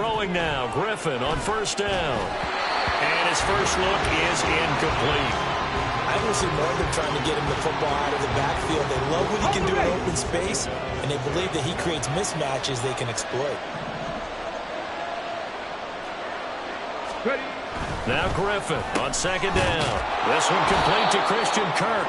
throwing now. Griffin on first down. And his first look is incomplete. I want to see more of them trying to get him the football out of the backfield. They love what he can do in open space, and they believe that he creates mismatches they can exploit. Now Griffin on second down. This one complete to Christian Kirk.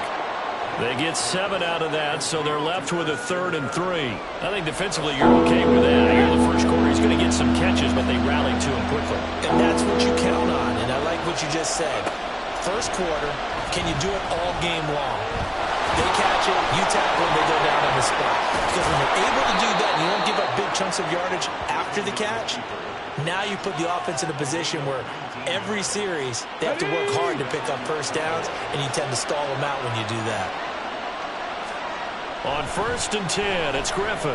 They get 7 out of that, so they're left with a 3rd and 3. I think defensively you're okay with that. Here in the first quarter, he's going to get some catches, but they rallied to him quickly. And that's what you count on, and I like what you just said. First quarter, can you do it all game long? They catch it, you tackle, and they go down on the spot. Because when they're able to do that and you don't give up big chunks of yardage after the catch, now you put the offense in a position where every series they have to work hard to pick up first downs, and you tend to stall them out when you do that. On 1st and 10, it's Griffin.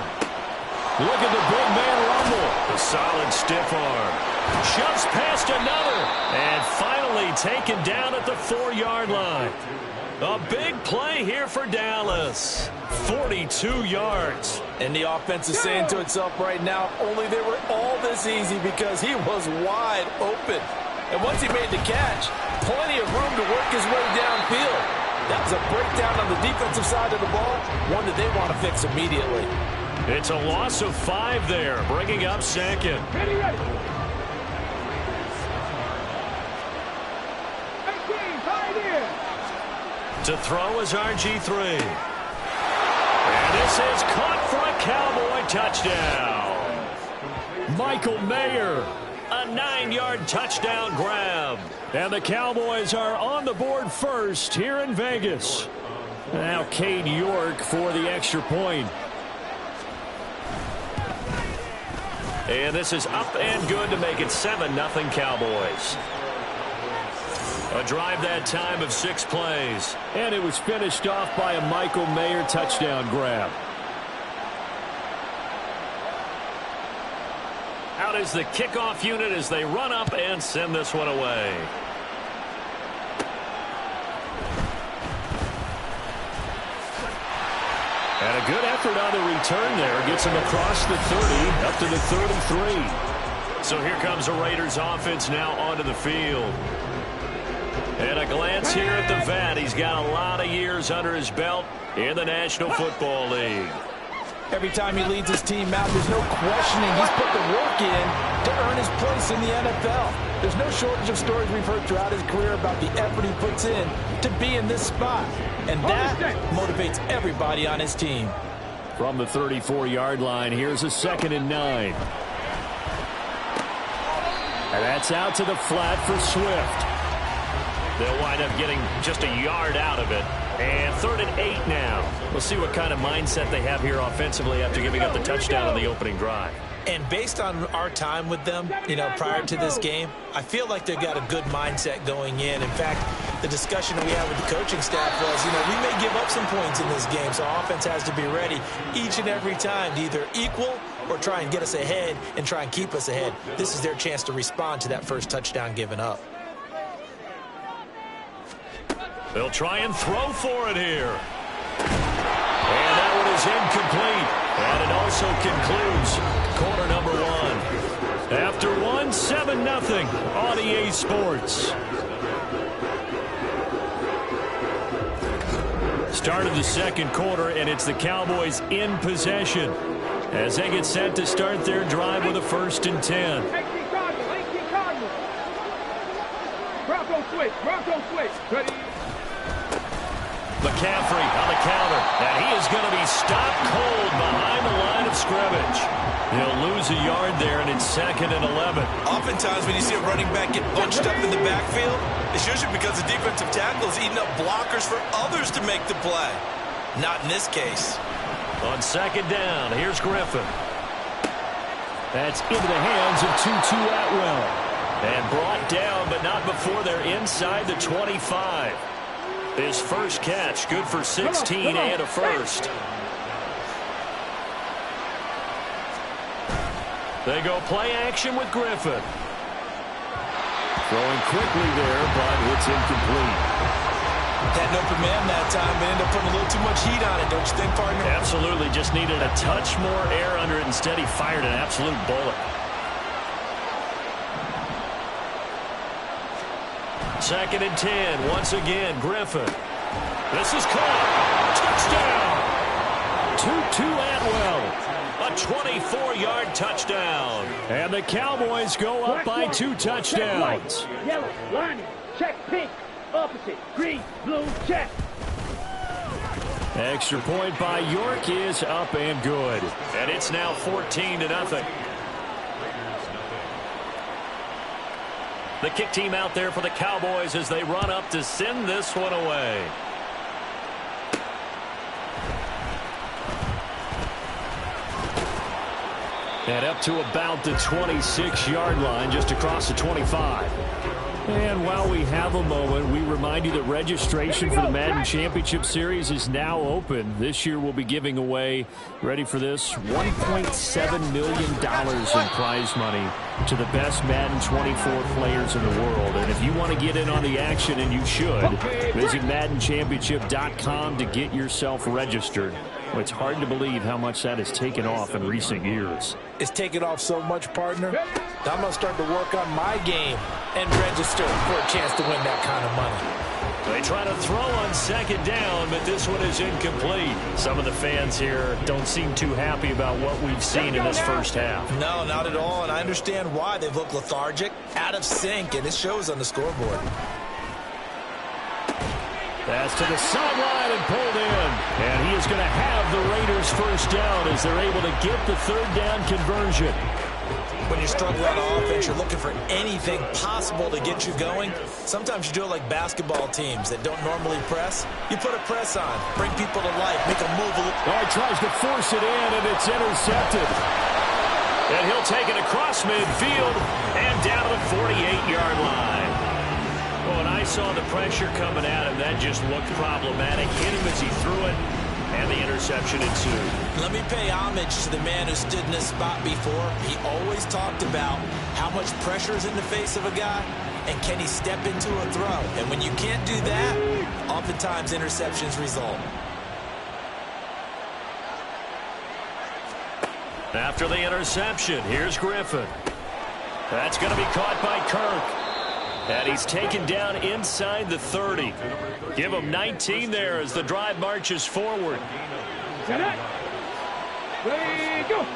Look at the big man rumble. The solid stiff arm. Shoves past another. And finally taken down at the 4-yard line. A big play here for Dallas. 42 yards. And the offense is saying to itself right now, only they were all this easy because he was wide open. And once he made the catch, plenty of room to work his way downfield. That was a breakdown on the defensive side of the ball, one that they want to fix immediately. It's a loss of 5 there, bringing up 2nd. Ready. To throw is RG3. And this is caught for a Cowboy touchdown. Michael Mayer, a 9-yard touchdown grab. And the Cowboys are on the board first here in Vegas. Now Cade York for the extra point. And this is up and good to make it 7-0 Cowboys. A drive that time of 6 plays. And it was finished off by a Michael Mayer touchdown grab. Out is the kickoff unit as they run up and send this one away. And a good effort on the return there. Gets him across the 30, up to the 33. So here comes the Raiders offense now onto the field. And a glance here at the vet. He's got a lot of years under his belt in the National Football League. Every time he leads his team out, there's no questioning. He's put the work in to earn his place in the NFL. There's no shortage of stories we've heard throughout his career about the effort he puts in to be in this spot. And that motivates everybody on his team. From the 34-yard line, here's a 2nd and 9. And that's out to the flat for Swift. They'll wind up getting just a yard out of it. And 3rd and 8 now. We'll see what kind of mindset they have here offensively after giving up the touchdown on the opening drive. And based on our time with them, prior to this game, I feel like they've got a good mindset going in. In fact, the discussion we had with the coaching staff was, we may give up some points in this game, so offense has to be ready each and every time to either equal or try and get us ahead and try and keep us ahead. This is their chance to respond to that first touchdown given up. They'll try and throw for it here. And that one is incomplete. And it also concludes quarter number 1. After 1, 7-0 on EA Sports. Start of the 2nd quarter, and it's the Cowboys in possession as they get set to start their drive with a 1st and 10. Bronco switch. Ready. McCaffrey on the counter, and he is going to be stopped cold behind the line of scrimmage. He'll lose a yard there, and it's 2nd and 11. Oftentimes when you see a running back get bunched up in the backfield, it's usually because the defensive tackle is eating up blockers for others to make the play. Not in this case. On 2nd down, here's Griffin. That's into the hands of Tutu Atwell. And brought down, but not before they're inside the 25. His first catch, good for 16 and a first. They go play action with Griffin. Throwing quickly there, but it's incomplete. Had an open man that time, but ended up putting a little too much heat on it, don't you think, partner? Absolutely, just needed a touch more air under it. Instead, he fired an absolute bullet. 2nd and 10. Once again, Griffin. This is caught. Touchdown. Tutu Atwell. A 24-yard touchdown. And the Cowboys go up by 2 touchdowns. Check yellow, lining, check pink, opposite, green, blue, check. Extra point by York is up and good. And it's now 14-0. The kick team out there for the Cowboys as they run up to send this one away. And up to about the 26-yard line, just across the 25. And while we have a moment, we remind you that registration for the Madden Championship Series is now open. This year we'll be giving away, ready for this, $1.7 million in prize money to the best Madden 24 players in the world. And if you want to get in on the action, and you should, visit MaddenChampionship.com to get yourself registered. Well, it's hard to believe how much that has taken off in recent years. It's taken off so much, partner. I'm going to start to work on my game and register for a chance to win that kind of money. They try to throw on 2nd down, but this one is incomplete. Some of the fans here don't seem too happy about what we've seen in this first half. No, not at all, and I understand why. They've looked lethargic, out of sync, and it shows on the scoreboard. Pass to the sideline and pulled in. And he is going to have the Raiders first down as they're able to get the 3rd down conversion. When you're struggling on offense, you're looking for anything possible to get you going. Sometimes you do it like basketball teams that don't normally press. You put a press on, bring people to life, make a move. Oh, he tries to force it in, and it's intercepted. And he'll take it across midfield and down to the 48-yard line. Oh, and I saw the pressure coming at him. That just looked problematic. Hit him as he threw it, and the interception ensued. Let me pay homage to the man who stood in this spot before. He always talked about how much pressure is in the face of a guy, and can he step into a throw. And when you can't do that, oftentimes interceptions result. After the interception, here's Griffin. That's going to be caught by Kirk. And he's taken down inside the 30. Give him 19 there as the drive marches forward. Ready, go.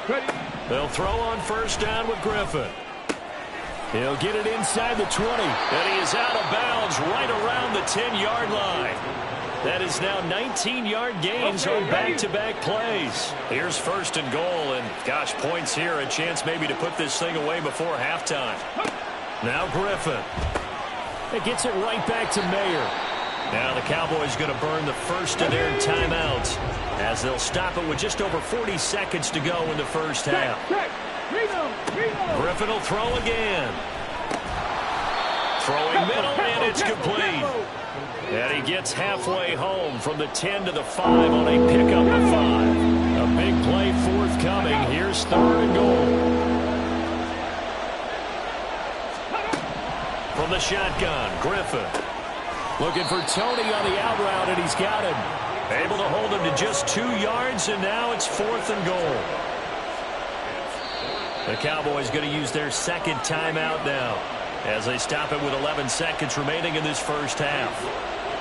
Ready. They'll throw on 1st down with Griffin. He'll get it inside the 20. And he is out of bounds right around the 10-yard line. That is now 19-yard gains on back-to-back plays. Here's 1st and goal, and gosh, points here, a chance maybe to put this thing away before halftime. Now Griffin. It gets it right back to Mayer. Now the Cowboys going to burn the first of their timeouts as they'll stop it with just over 40 seconds to go in the first half. Griffin will throw again. Throwing middle, and it's complete. And he gets halfway home from the 10 to the 5 on a pickup of 5. A big play forthcoming. Here's 3rd and goal. From the shotgun, Griffin. Looking for Tony on the out route, and he's got him. Able to hold him to just 2 yards, and now it's 4th and goal. The Cowboys going to use their 2nd timeout now as they stop it with 11 seconds remaining in this first half.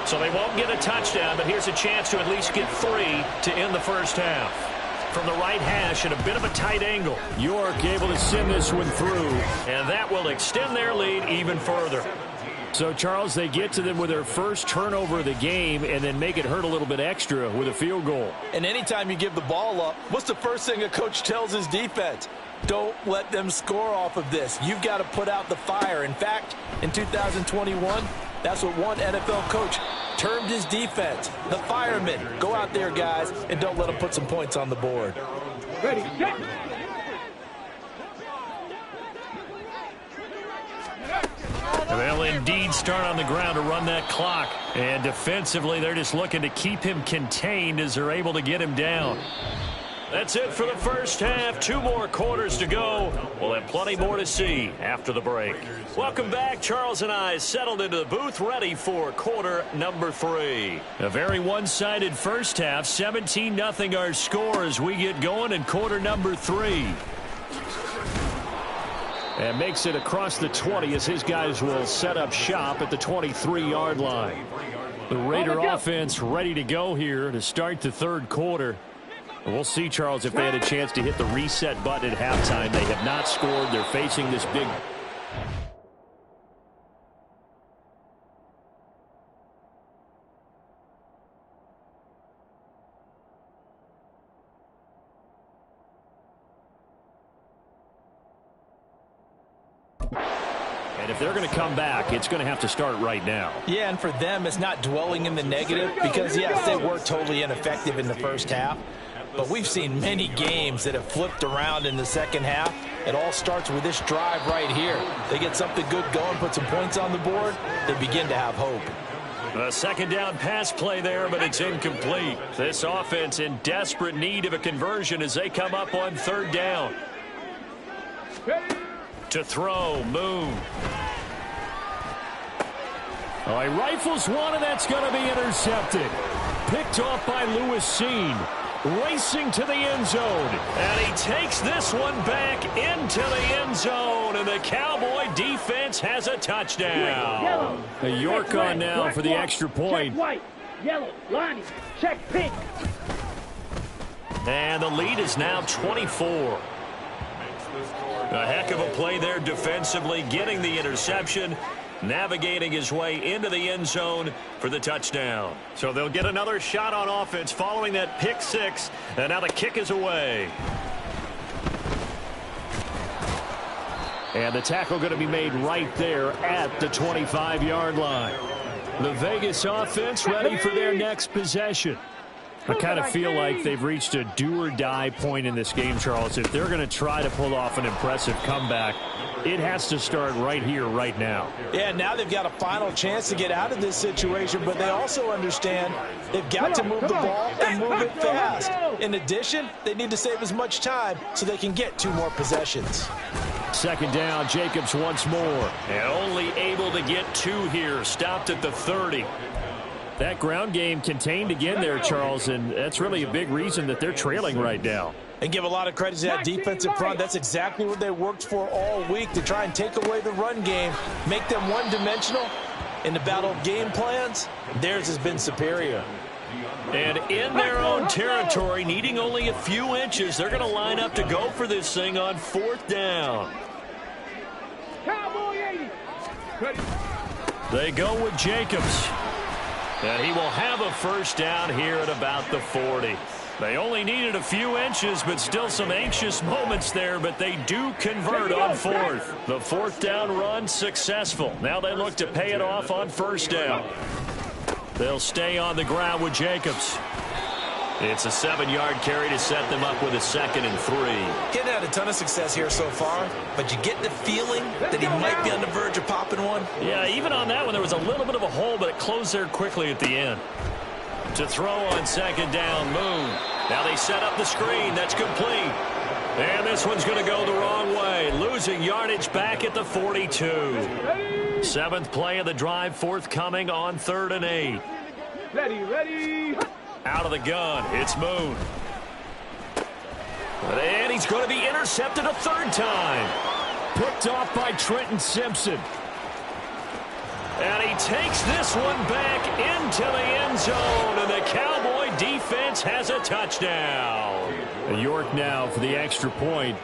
So they won't get a touchdown, but here's a chance to at least get 3 to end the first half. From the right hash at a bit of a tight angle. York able to send this one through, and that will extend their lead even further. So, Charles, they get to them with their first turnover of the game and then make it hurt a little bit extra with a field goal. And anytime you give the ball up, what's the first thing a coach tells his defense? Don't let them score off of this. You've got to put out the fire. In fact, in 2021, that's what one NFL coach termed his defense. The firemen. Go out there, guys, and don't let them put some points on the board. Ready, set. They'll indeed start on the ground to run that clock. And defensively, they're just looking to keep him contained as they're able to get him down. That's it for the first half. 2 more quarters to go. We'll have plenty more to see after the break. Welcome back. Charles and I settled into the booth ready for quarter number 3. A very one-sided first half. 17-0 our score as we get going in quarter number 3. And makes it across the 20 as his guys will set up shop at the 23-yard line. The Raider offense ready to go here to start the third quarter. And we'll see, Charles, if they had a chance to hit the reset button at halftime. They have not scored. They're facing this big... And if they're going to come back, it's going to have to start right now. Yeah, and for them, it's not dwelling in the negative because, yes, they were totally ineffective in the first half. But we've seen many games that have flipped around in the second half. It all starts with this drive right here. They get something good going, put some points on the board, they begin to have hope. A second down pass play there, but it's incomplete. This offense in desperate need of a conversion as they come up on third down. To throw, Moon. Oh, he rifles one, and that's going to be intercepted. Picked off by Lewis Seen. Racing to the end zone. And he takes this one back into the end zone. And the Cowboy defense has a touchdown. York on now for the extra point. Check white, yellow, Lonnie, check pink. And the lead is now 24. A heck of a play there defensively, getting the interception, navigating his way into the end zone for the touchdown. So they'll get another shot on offense following that pick six, and now the kick is away. And the tackle going to be made right there at the 25-yard line. The Vegas offense ready for their next possession. I kind of feel like they've reached a do-or-die point in this game, Charles. If they're going to try to pull off an impressive comeback, it has to start right here, right now. Yeah, now they've got a final chance to get out of this situation, but they also understand they've got to move the ball and move it fast. In addition, they need to save as much time so they can get 2 more possessions. Second down, Jacobs once more. And only able to get 2 here. Stopped at the 30. That ground game contained again there, Charles, and that's really a big reason that they're trailing right now. And give a lot of credit to that defensive front. That's exactly what they worked for all week, to try and take away the run game, make them one-dimensional. In the battle of game plans, theirs has been superior. And in their own territory, needing only a few inches, they're going to line up to go for this thing on 4th down. Cowboy 80. They go with Jacobs. And he will have a first down here at about the 40. They only needed a few inches, but still some anxious moments there, but they do convert on 4th. The 4th down run successful. Now they look to pay it off on first down. They'll stay on the ground with Jacobs. It's a 7-yard carry to set them up with a 2nd and 3. Getting had a ton of success here so far, but you get the feeling that he might be on the verge of popping one. Yeah, even on that one, there was a little bit of a hole, but it closed there quickly at the end. To throw on 2nd down, Moon. Now they set up the screen. That's complete. And this one's going to go the wrong way. Losing yardage back at the 42. 7th play of the drive forthcoming on 3rd and 8. Ready. Out of the gun, it's Moon. And he's going to be intercepted a 3rd time. Picked off by Trenton Simpson. And he takes this one back into the end zone. And the Cowboy defense has a touchdown. York now for the extra point.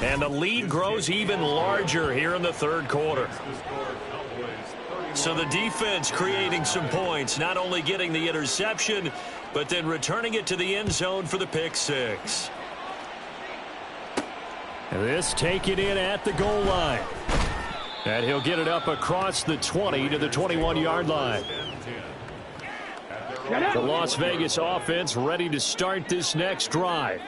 And the lead grows even larger here in the 3rd quarter. So the defense creating some points, not only getting the interception, but then returning it to the end zone for the pick six. And this taken in at the goal line. And he'll get it up across the 20 to the 21-yard line. The Las Vegas offense ready to start this next drive.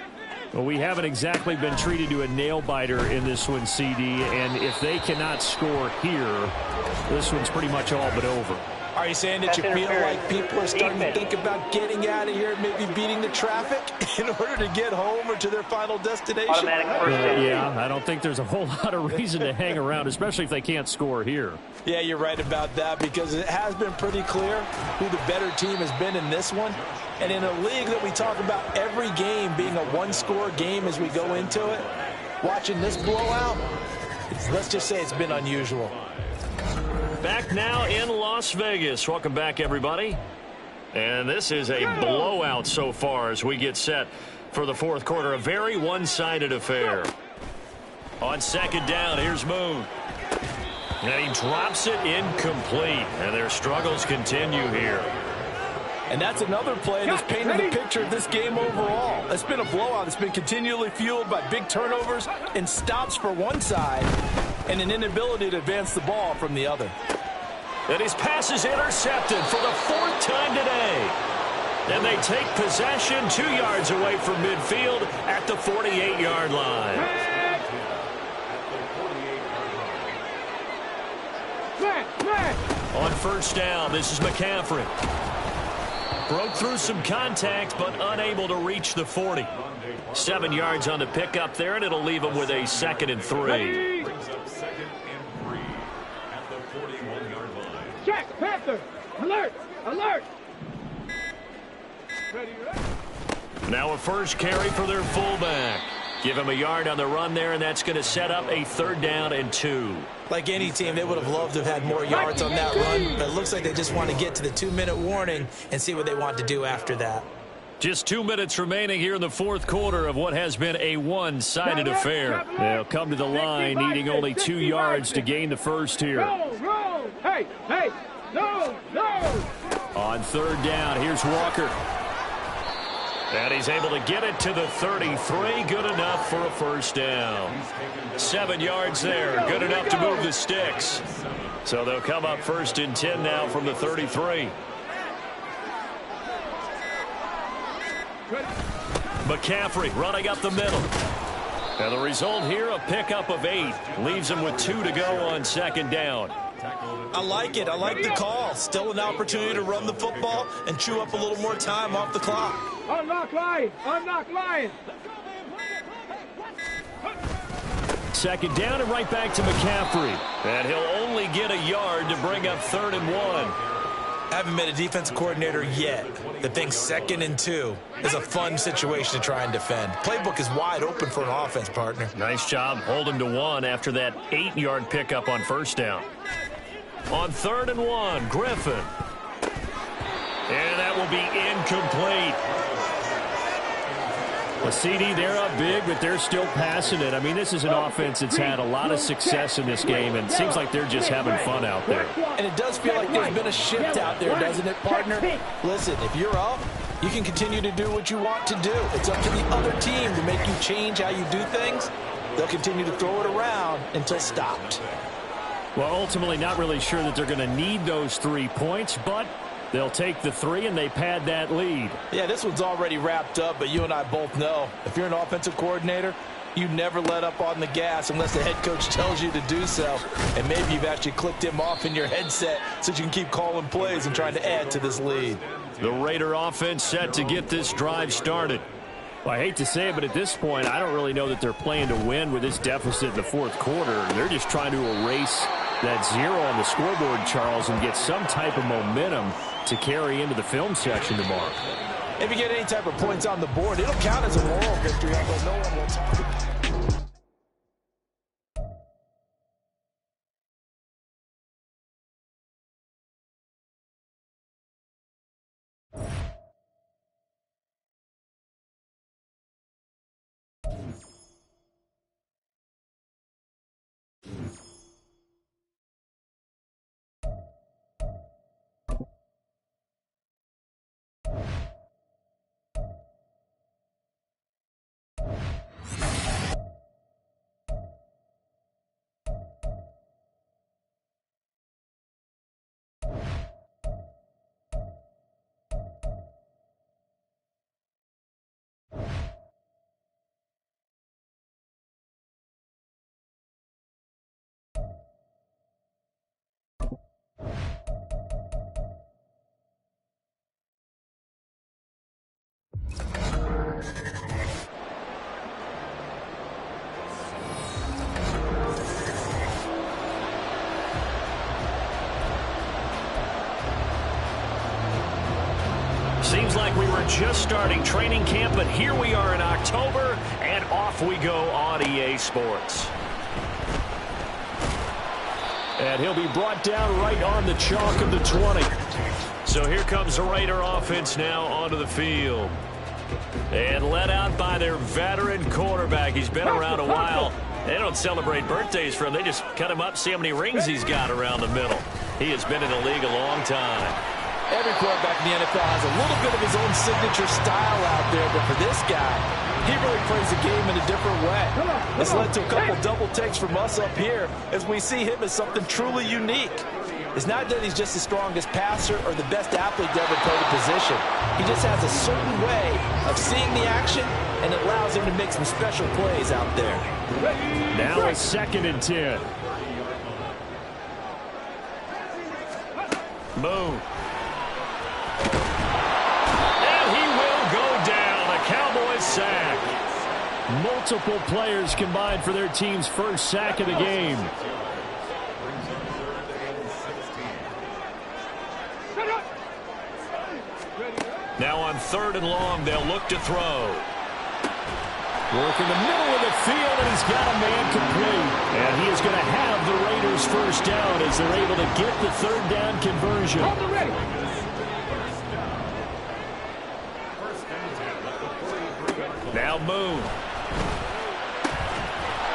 Well, we haven't exactly been treated to a nail-biter in this one, CD, and if they cannot score here, this one's pretty much all but over. Are you saying that you feel like people are starting to think about getting out of here, maybe beating the traffic in order to get home or to their final destination? Yeah, I don't think there's a whole lot of reason to hang around, especially if they can't score here. Yeah, you're right about that, because it has been pretty clear who the better team has been in this one. And in a league that we talk about every game being a one-score game as we go into it, watching this blowout, let's just say it's been unusual. Back now in Las Vegas. Welcome back, everybody. And this is a blowout so far as we get set for the fourth quarter. A very one-sided affair. On second down, here's Moon. And he drops it incomplete. And their struggles continue here. And that's another play that's painting the picture of this game overall. It's been a blowout. It's been continually fueled by big turnovers and stops for one side and an inability to advance the ball from the other. And his pass is intercepted for the fourth time today. And they take possession 2 yards away from midfield at the 48-yard line. On first down, this is McCaffrey. Broke through some contact, but unable to reach the 40. 7 yards on the pickup there, and it'll leave him with a 2nd and 3. Brings up 2nd and 3 at the 41-yard line. Check, Panther! Alert! Alert! Now a first carry for their fullback. Give him a yard on the run there, and that's going to set up a 3rd down and 2. Like any team, they would have loved to have had more yards on that run, but it looks like they just want to get to the 2-minute warning and see what they want to do after that. Just 2 minutes remaining here in the fourth quarter of what has been a one-sided affair. They'll come to the line needing only 2 yards to gain the first here. Roll! Hey! Hey! No! No! On 3rd down, here's Walker. And he's able to get it to the 33. Good enough for a first down. 7 yards there. Good enough to move the sticks. So they'll come up 1st and 10 now from the 33. McCaffrey running up the middle. And the result here, a pickup of 8. Leaves him with 2 to go on 2nd down. I like it. I like the call. Still an opportunity to run the football and chew up a little more time off the clock. Unlock line! Unlock line! 2nd down and right back to McCaffrey. And he'll only get a yard to bring up 3rd and 1. I haven't met a defensive coordinator yet that thinks 2nd and 2 is a fun situation to try and defend. Playbook is wide open for an offense, partner. Nice job holding to 1 after that 8-yard pickup on 1st down. On 3rd and 1, Griffin. And that will be incomplete. The CD, they're up big, but they're still passing it. I mean, this is an offense that's had a lot of success in this game, and it seems like they're just having fun out there. And it does feel like there's been a shift out there, doesn't it, partner? Listen, if you're up, you can continue to do what you want to do. It's up to the other team to make you change how you do things. They'll continue to throw it around until stopped. Well, ultimately, not really sure that they're going to need those 3 points, but they'll take the 3 and they pad that lead. Yeah, this one's already wrapped up, but you and I both know if you're an offensive coordinator, you never let up on the gas unless the head coach tells you to do so. And maybe you've actually clicked him off in your headset so you can keep calling plays and trying to add to this lead. The Raider offense set to get this drive started. Well, I hate to say it, but at this point, I don't really know that they're playing to win with this deficit in the fourth quarter. They're just trying to erase that 0 on the scoreboard, Charles, and get some type of momentum to carry into the film section tomorrow. If you get any type of points on the board, it'll count as a moral victory, although no one will talk about it. just starting training camp, but here we are in October, and off we go on EA Sports. And he'll be brought down right on the chalk of the 20. So here comes the Raider offense now onto the field. And led out by their veteran quarterback. He's been around a while. They don't celebrate birthdays for him. They just cut him up, see how many rings he's got around the middle. He has been in the league a long time. Every quarterback in the NFL has a little bit of his own signature style out there, but for this guy, he really plays the game in a different way. This led to a couple double takes from us up here as we see him as something truly unique. It's not that he's just the strongest passer or the best athlete to ever play the position. He just has a certain way of seeing the action, and it allows him to make some special plays out there. Now a 2nd and 10. Moon. And he will go down. A Cowboys sack. Multiple players combined for their team's first sack of the game. Now on 3rd and long, they'll look to throw. Work in the middle of the field, and he's got a man complete. And he is going to have the Raiders first down as they're able to get the 3rd down conversion. Now Moon.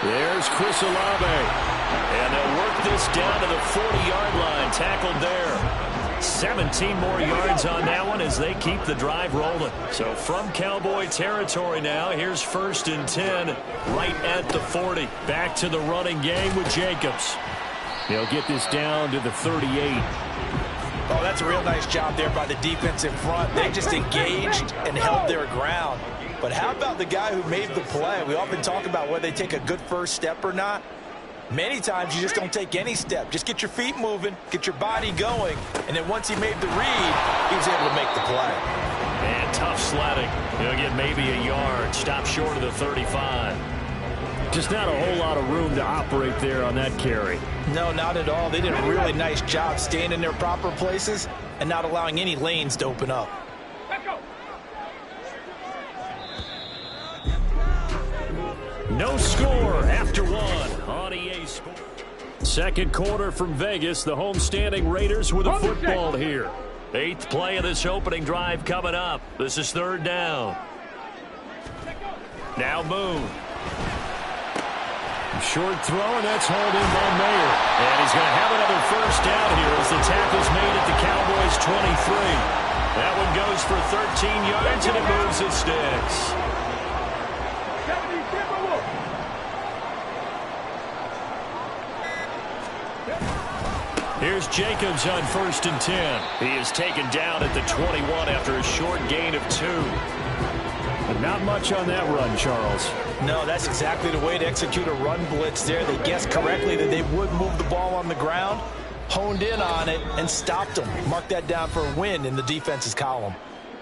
There's Chris Olave. And they'll work this down to the 40-yard line. Tackled there. 17 more yards on that one as they keep the drive rolling. So from Cowboy territory now, here's 1st and 10 right at the 40. Back to the running game with Jacobs. They'll get this down to the 38. Oh, that's a real nice job there by the defense in front. They just engaged and held their ground. But how about the guy who made the play? We often talk about whether they take a good first step or not. Many times you just don't take any step. Just get your feet moving, get your body going, and then once he made the read, he was able to make the play. And tough sledding. He'll get maybe a yard. Stop short of the 35. Just not a whole lot of room to operate there on that carry. No, not at all. They did a really nice job staying in their proper places and not allowing any lanes to open up. No score after 1 on EA Sports. 2nd quarter from Vegas. The homestanding Raiders with a football here. 8th play of this opening drive coming up. This is 3rd down. Now Moon. Short throw, and that's hauled in by Mayer. And he's going to have another first down here as the tackle's made at the Cowboys' 23. That one goes for 13 yards, and it moves its sticks. Here's Jacobs on 1st and 10. He is taken down at the 21 after a short gain of 2. But not much on that run, Charles. No, that's exactly the way to execute a run blitz there. They guessed correctly that they would move the ball on the ground, honed in on it, and stopped them. Mark that down for a win in the defense's column.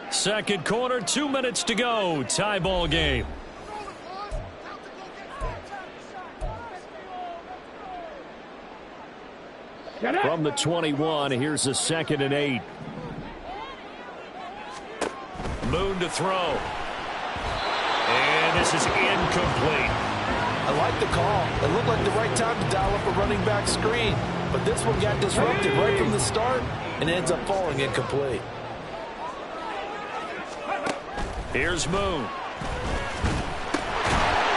2nd quarter, 2 minutes to go. Tie ball game. From the 21, here's a 2nd and 8. Moon to throw. And this is incomplete. I like the call. It looked like the right time to dial up a running back screen. But this one got disrupted right from the start and ends up falling incomplete. Here's Moon.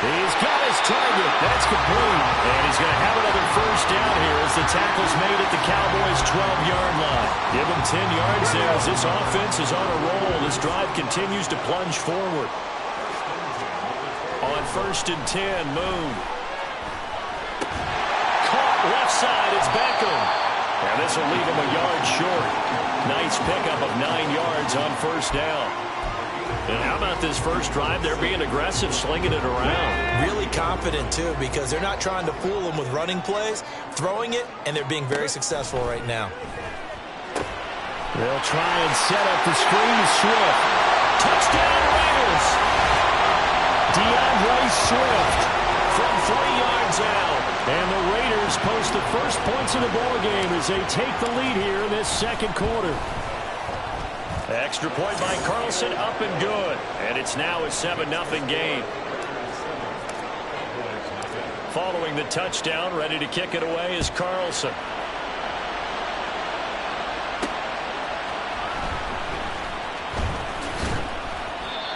He's got his target. That's complete. And he's going to have another first down here as the tackle's made at the Cowboys' 12-yard line. Give him 10 yards there as this offense is on a roll. This drive continues to plunge forward. On 1st and 10, Moon. Caught left side. It's Beckham. And this will leave him a yard short. Nice pickup of 9 yards on 1st down. And how about this first drive? They're being aggressive, slinging it around. Really confident, too, because they're not trying to fool them with running plays, throwing it, and they're being very successful right now. They'll try and set up the screen to Swift. Touchdown, Raiders! DeAndre Swift from 3 yards out. And the Raiders post the first points of the ball game as they take the lead here in this 2nd quarter. Extra point by Carlson, up and good. And it's now a 7-0 game. Following the touchdown, ready to kick it away is Carlson.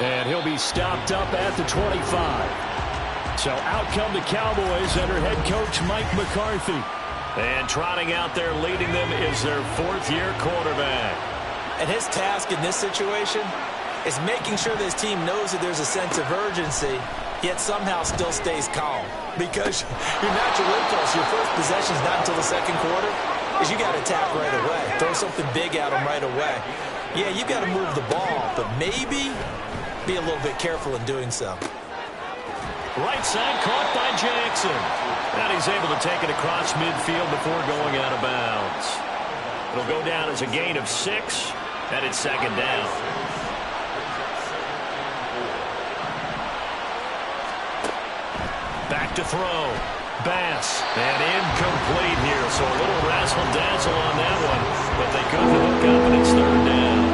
And he'll be stopped up at the 25. So out come the Cowboys under head coach Mike McCarthy. And trotting out there leading them is their fourth-year quarterback. And his task in this situation is making sure this team knows that there's a sense of urgency, yet somehow still stays calm. Because your natural impulse, your first possession is not until the second quarter, is you got to attack right away. Throw something big at them right away. Yeah, you got to move the ball, but maybe be a little bit careful in doing so. Right side caught by Jackson. And he's able to take it across midfield before going out of bounds. It'll go down as a gain of 6, and it's second down. Back to throw. Bass. And incomplete here, so a little razzle-dazzle on that one. But they couldn't hook up, and it's third down.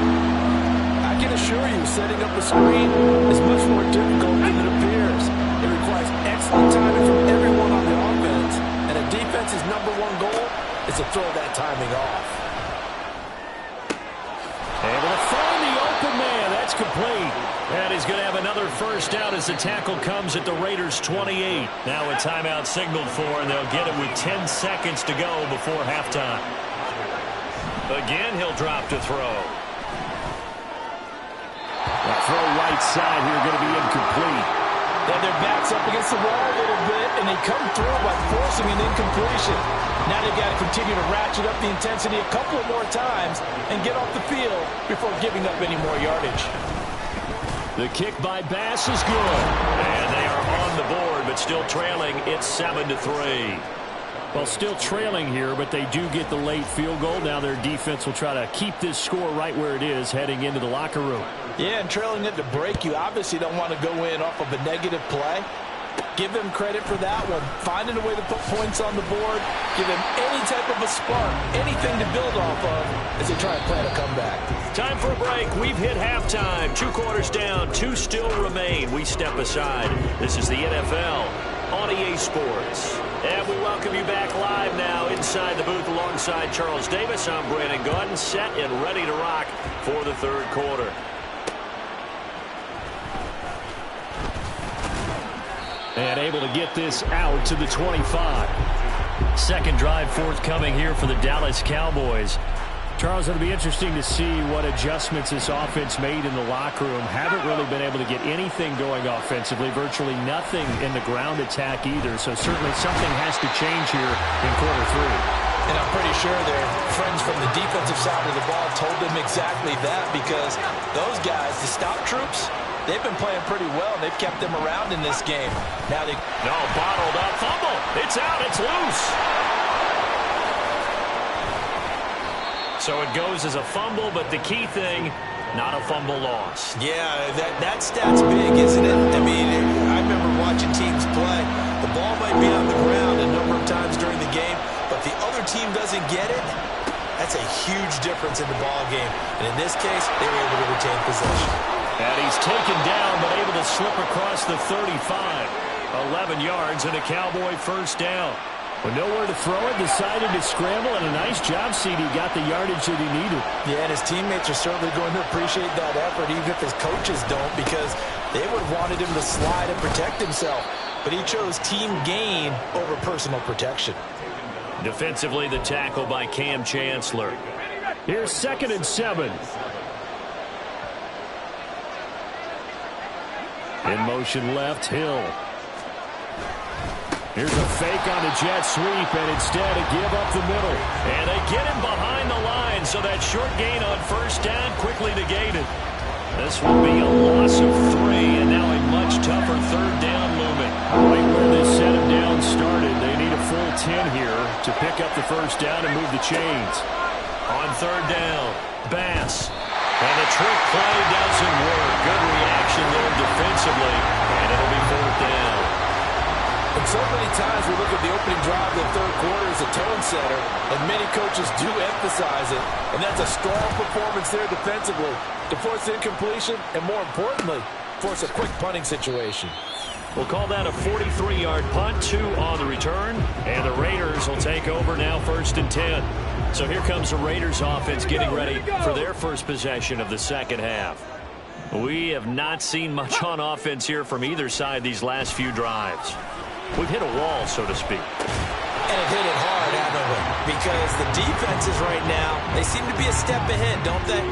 I can assure you, setting up a screen is much more difficult than it appears. It requires excellent timing from everyone on the offense, and a defense's #1 goal is to throw that timing off. Able to find the open man. That's complete. And he's going to have another first down as the tackle comes at the Raiders' 28. Now a timeout signaled for, and they'll get it with 10 seconds to go before halftime. Again, he'll drop to throw. That throw right side here going to be incomplete. Then their backs up against the wall a little bit, and they come through by forcing an incompletion. Now they've got to continue to ratchet up the intensity a couple of more times and get off the field before giving up any more yardage. The kick by Bass is good. And they are on the board, but still trailing. It's 7-3. Well, still trailing here, but they do get the late field goal. Now their defense will try to keep this score right where it is heading into the locker room. Yeah, and trailing it to break, you obviously don't want to go in off of a negative play. Give them credit for that one. Finding a way to put points on the board. Give them any type of a spark, anything to build off of as they try and plan a comeback. Time for a break. We've hit halftime. 2 quarters down. 2 still remain. We step aside. This is the NFL on EA Sports. And we welcome you back live now inside the booth alongside Charles Davis. I'm Brandon Gaudin, set and ready to rock for the third quarter. And able to get this out to the 25. Second drive forthcoming here for the Dallas Cowboys. Charles, it'll be interesting to see what adjustments this offense made in the locker room. Haven't really been able to get anything going offensively. Virtually nothing in the ground attack either. So certainly something has to change here in quarter 3. And I'm pretty sure their friends from the defensive side of the ball told them exactly that, because those guys, the stop troops, they've been playing pretty well. They've kept them around in this game. Now they... No, bottled up. Fumble. It's out. It's loose. So it goes as a fumble, but the key thing, not a fumble loss. Yeah, that stat's big, isn't it? I mean, I remember watching teams play. The ball might be on the ground a number of times during the game, but the other team doesn't get it. That's a huge difference in the ball game. And in this case, they were able to retain possession. And he's taken down, but able to slip across the 35. 11 yards and a Cowboy first down. With nowhere to throw it, decided to scramble, and a nice job, CD. Got the yardage that he needed. Yeah, and his teammates are certainly going to appreciate that effort, even if his coaches don't, because they would have wanted him to slide and protect himself. But he chose team gain over personal protection. Defensively, the tackle by Cam Chancellor. Here's 2nd and 7. In motion left, Hill. Here's a fake on the jet sweep, and instead a give up the middle. And they get him behind the line, so that short gain on first down quickly negated. This will be a loss of 3, and now a much tougher third down looming. Right where this set him down started, they need a full 10 here to pick up the first down and move the chains. On third down, Bass. And the trick play doesn't work. Good reaction there defensively, and it'll be 4th down. And So many times we look at the opening drive of the third quarter as a tone setter, and many coaches do emphasize it. And that's a strong performance there defensively to force incompletion and, more importantly, force a quick punting situation. We'll call that a 43-yard punt, 2 on the return, and the Raiders will take over now 1st and 10. So here comes the Raiders offense getting ready for their first possession of the second half. We have not seen much on offense here from either side these last few drives. We've hit a wall, so to speak. And it hit it hard, haven't we? Because the defenses right now, they seem to be a step ahead, don't they?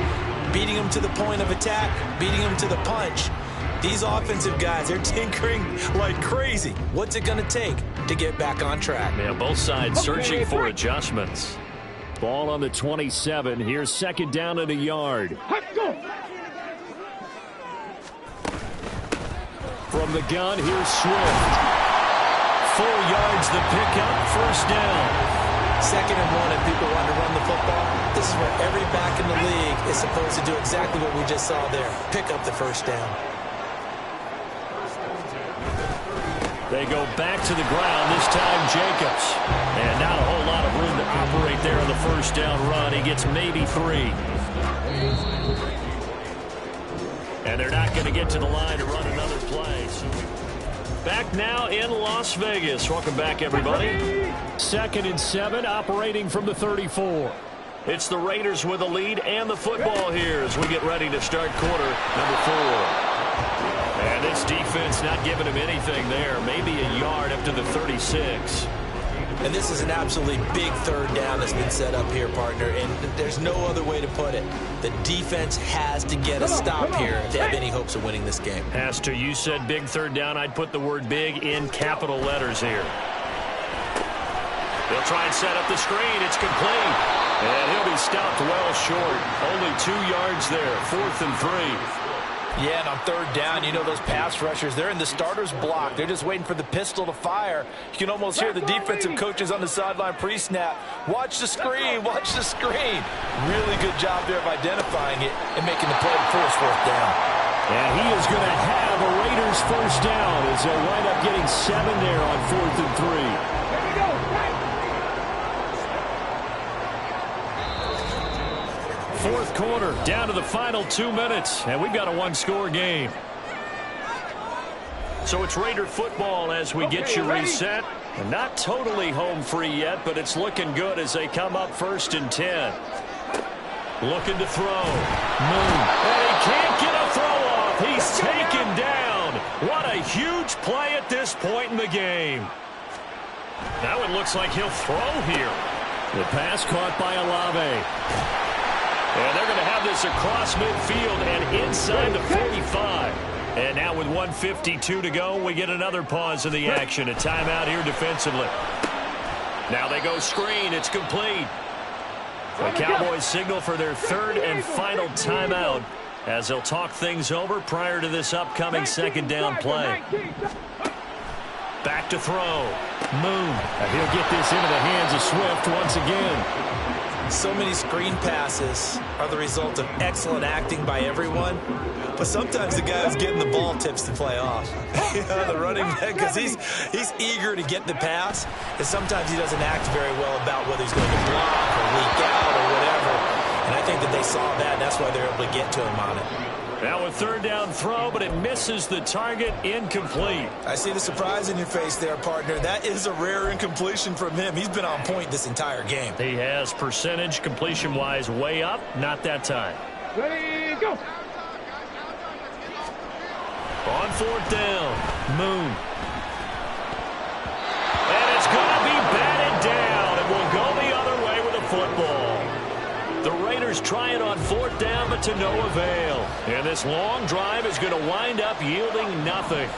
Beating them to the point of attack, beating them to the punch. These offensive guys, they're tinkering like crazy. What's it going to take to get back on track? Yeah, both sides searching for adjustments. Ball on the 27. Here's 2nd down and a yard. From the gun, here's Swift. 4 yards the pickup, 1st down. 2nd and 1, and people want to run the football. This is where every back in the league is supposed to do exactly what we just saw there. Pick up the 1st down. They go back to the ground, this time Jacobs. And not a whole lot of room to operate there on the 1st down run. He gets maybe 3. And they're not going to get to the line to run another play. So back now in Las Vegas. Welcome back, everybody. 2nd and 7, operating from the 34. It's the Raiders with the lead and the football here as we get ready to start quarter number 4. And this defense not giving him anything there. Maybe a yard up to the 36. And this is an absolutely big 3rd down that's been set up here, partner. And there's no other way to put it. The defense has to get a stop here if they have any hopes of winning this game. Has to. You said big 3rd down. I'd put the word big in capital letters here. They'll try and set up the screen. It's complete. And he'll be stopped well short. Only 2 yards there. 4th and 3. Yeah, and on 3rd down, you know those pass rushers, they're in the starter's block. They're just waiting for the pistol to fire. You can almost hear the defensive coaches on the sideline pre-snap. Watch the screen, watch the screen. Really good job there of identifying it and making the play to force 4th down. And he is going to have a Raiders 1st down as they'll wind up getting 7 there on 4th and 3. 4th quarter, down to the final 2 minutes, and we've got a 1-score game. So it's Raider football as we get you reset. Not totally home free yet, but it's looking good as they come up 1st and 10. Looking to throw. Moon. And he can't get a throw off. He's taken down. What a huge play at this point in the game. Now it looks like he'll throw here. The pass caught by Olave. And they're going to have this across midfield and inside the 45. And now with 1:52 to go, we get another pause in the action. A timeout here defensively. Now they go screen. It's complete. The Cowboys signal for their 3rd and final timeout as they'll talk things over prior to this upcoming 2nd down play. Back to throw. Moon. He'll get this into the hands of Swift once again. So many screen passes are the result of excellent acting by everyone, but sometimes the guy who's getting the ball tips the play off. You know, the running back, because he's eager to get the pass, and sometimes he doesn't act very well about whether he's going to block or leak out or whatever. And I think that they saw that, and that's why they're able to get to him on it. Now a 3rd down throw, but it misses the target. Incomplete. I see the surprise in your face there, partner. That is a rare incompletion from him. He's been on point this entire game. He has percentage completion-wise way up. Not that time. Ready, go. On 4th down. Moon. And it's going to be batted down. It will go the other way with the football. The Raiders try it on 4th down, but to no avail. And this long drive is going to wind up yielding nothing.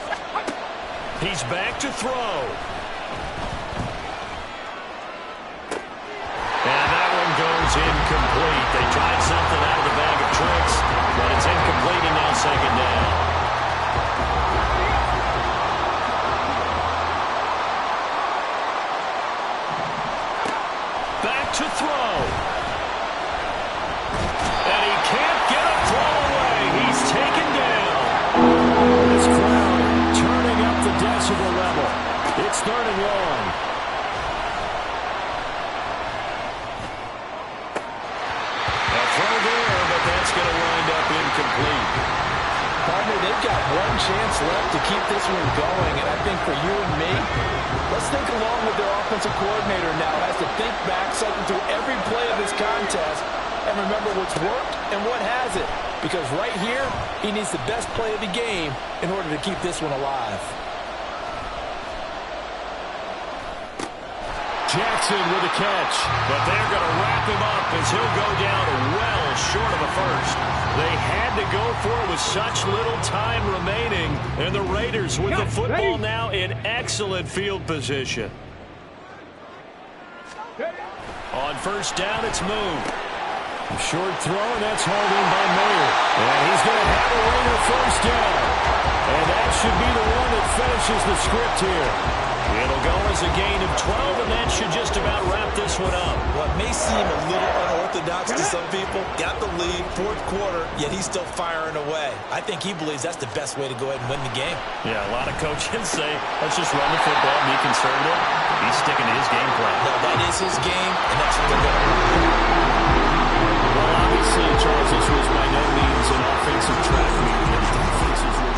He's back to throw. And that one goes incomplete. They tried something out of the bag of tricks, but it's incomplete and now 2nd down. Back to throw. And he can't get a throw away. He's taken down. This crowd turning up the decibel level. It's third and long. A throw there, but that's going to wind up incomplete. Partner, they've got one chance left to keep this one going, and I think for you and me, let's think along with their offensive coordinator now has to think back, cycle through every play of this contest, and remember what's worked and what hasn't. Because right here, he needs the best play of the game in order to keep this one alive. Jackson with a catch, but they're going to wrap him up as he'll go down well short of a first. They had to go for it with such little time remaining, and the Raiders with the football now in excellent field position. On first down, it's moved. A short throw, and that's hauled in by Mayer. And he's going to have a Raider first down. And that should be the one that finishes the script here. It'll go as a gain of 12, and that should just about wrap this one up. What may seem a little unorthodox to some people, got the lead, fourth quarter, yet he's still firing away. I think he believes that's the best way to go ahead and win the game. Yeah, a lot of coaches say, let's just run the football, be conservative. He's sticking to his game plan. No, that is his game, and that's what they're going to do. Well, obviously, Charles, this was by no means an offensive track meet. The defense is really